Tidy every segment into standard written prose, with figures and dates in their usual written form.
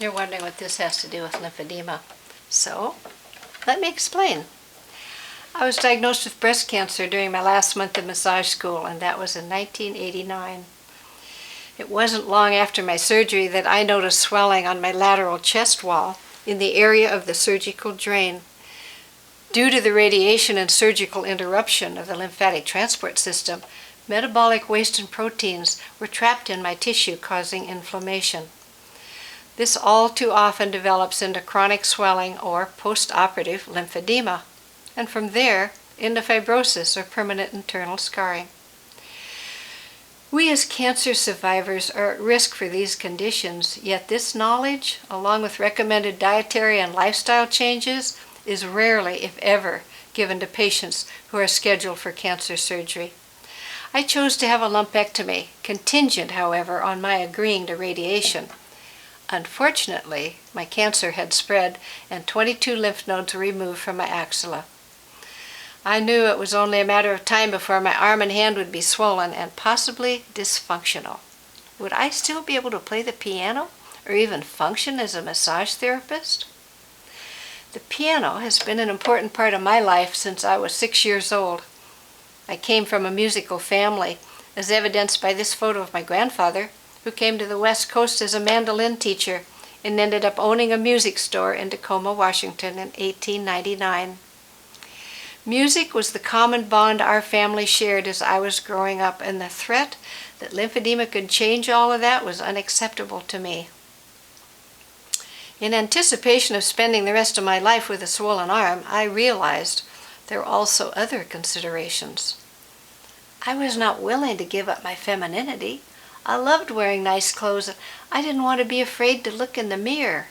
You're wondering what this has to do with lymphedema. So, let me explain. I was diagnosed with breast cancer during my last month of massage school, and that was in 1989. It wasn't long after my surgery that I noticed swelling on my lateral chest wall in the area of the surgical drain. Due to the radiation and surgical interruption of the lymphatic transport system, metabolic waste and proteins were trapped in my tissue, causing inflammation. This all too often develops into chronic swelling or post-operative lymphedema, and from there into fibrosis or permanent internal scarring. We as cancer survivors are at risk for these conditions, yet this knowledge, along with recommended dietary and lifestyle changes, is rarely, if ever, given to patients who are scheduled for cancer surgery. I chose to have a lumpectomy, contingent, however, on my agreeing to radiation. Unfortunately, my cancer had spread and 22 lymph nodes were removed from my axilla. I knew it was only a matter of time before my arm and hand would be swollen and possibly dysfunctional. Would I still be able to play the piano or even function as a massage therapist? The piano has been an important part of my life since I was 6 years old. I came from a musical family, as evidenced by this photo of my grandfather, who came to the West Coast as a mandolin teacher and ended up owning a music store in Tacoma, Washington in 1899. Music was the common bond our family shared as I was growing up, and the threat that lymphedema could change all of that was unacceptable to me. In anticipation of spending the rest of my life with a swollen arm, I realized there were also other considerations. I was not willing to give up my femininity. I loved wearing nice clothes. I didn't want to be afraid to look in the mirror.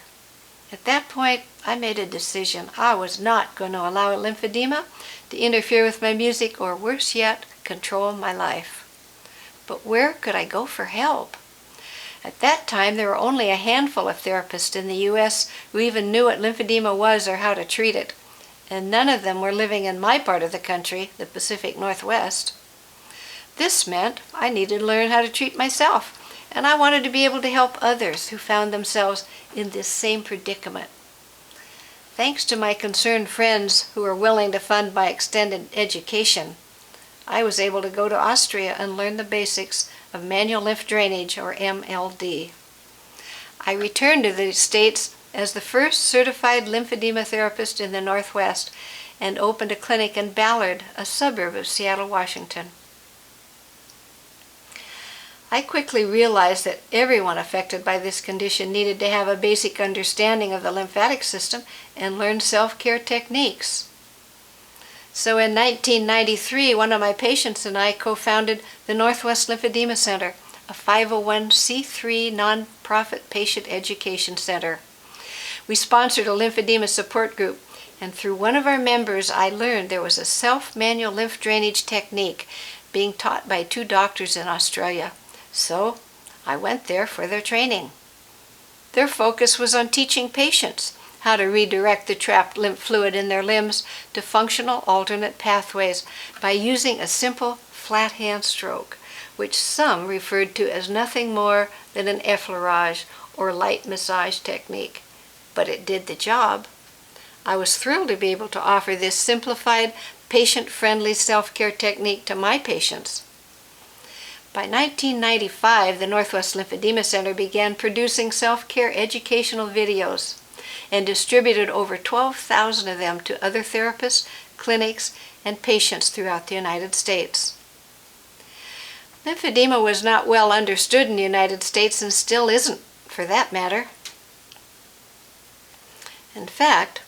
At that point, I made a decision. I was not going to allow lymphedema to interfere with my music or, worse yet, control my life. But where could I go for help? At that time, there were only a handful of therapists in the U.S. who even knew what lymphedema was or how to treat it, and none of them were living in my part of the country, the Pacific Northwest. This meant I needed to learn how to treat myself, and I wanted to be able to help others who found themselves in this same predicament. Thanks to my concerned friends who were willing to fund my extended education, I was able to go to Austria and learn the basics of manual lymph drainage, or MLD. I returned to the States as the first certified lymphedema therapist in the Northwest and opened a clinic in Ballard, a suburb of Seattle, Washington. I quickly realized that everyone affected by this condition needed to have a basic understanding of the lymphatic system and learn self-care techniques. So in 1993, one of my patients and I co-founded the Northwest Lymphedema Center, a 501c3 nonprofit patient education center. We sponsored a lymphedema support group, and through one of our members, I learned there was a self-manual lymph drainage technique being taught by 2 doctors in Australia. So I went there for their training. Their focus was on teaching patients how to redirect the trapped lymph fluid in their limbs to functional alternate pathways by using a simple flat hand stroke, which some referred to as nothing more than an effleurage or light massage technique. But it did the job. I was thrilled to be able to offer this simplified, patient-friendly self-care technique to my patients. By 1995, the Northwest Lymphedema Center began producing self-care educational videos and distributed over 12,000 of them to other therapists, clinics, and patients throughout the United States. Lymphedema was not well understood in the United States and still isn't, for that matter. In fact,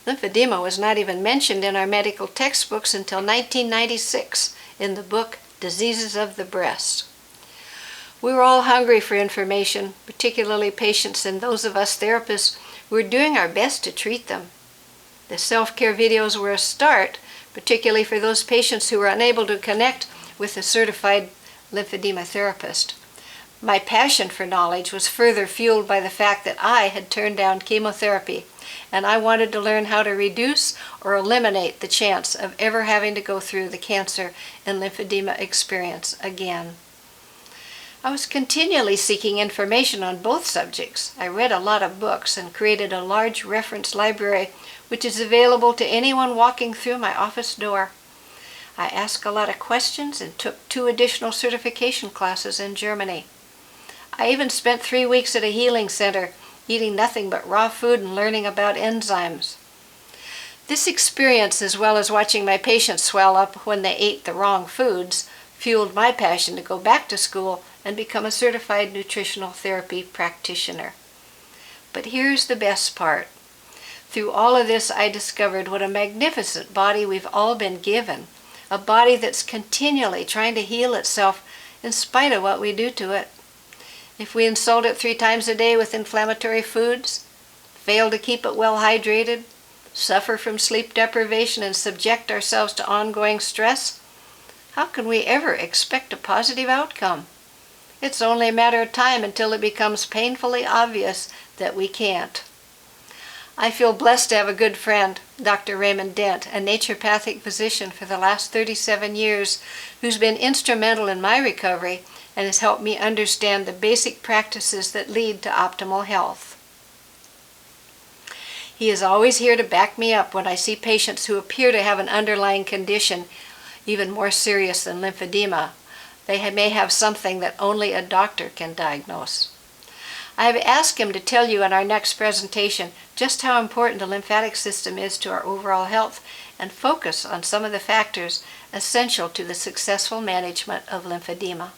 lymphedema was not even mentioned in our medical textbooks until 1996 in the book Diseases of the Breast. We were all hungry for information, particularly patients and those of us therapists who were doing our best to treat them. The self-care videos were a start, particularly for those patients who were unable to connect with a certified lymphedema therapist. My passion for knowledge was further fueled by the fact that I had turned down chemotherapy, and I wanted to learn how to reduce or eliminate the chance of ever having to go through the cancer and lymphedema experience again. I was continually seeking information on both subjects. I read a lot of books and created a large reference library which is available to anyone walking through my office door. I asked a lot of questions and took 2 additional certification classes in Germany. I even spent 3 weeks at a healing center, eating nothing but raw food and learning about enzymes. This experience, as well as watching my patients swell up when they ate the wrong foods, fueled my passion to go back to school and become a certified nutritional therapy practitioner. But here's the best part. Through all of this, I discovered what a magnificent body we've all been given, a body that's continually trying to heal itself in spite of what we do to it. If we insult it 3 times a day with inflammatory foods, fail to keep it well hydrated, suffer from sleep deprivation, and subject ourselves to ongoing stress, how can we ever expect a positive outcome? It's only a matter of time until it becomes painfully obvious that we can't. I feel blessed to have a good friend, Dr. Raymond Dent, a naturopathic physician for the last 37 years, who's been instrumental in my recovery and has helped me understand the basic practices that lead to optimal health. He is always here to back me up when I see patients who appear to have an underlying condition even more serious than lymphedema. They may have something that only a doctor can diagnose. I have asked him to tell you in our next presentation just how important the lymphatic system is to our overall health and focus on some of the factors essential to the successful management of lymphedema.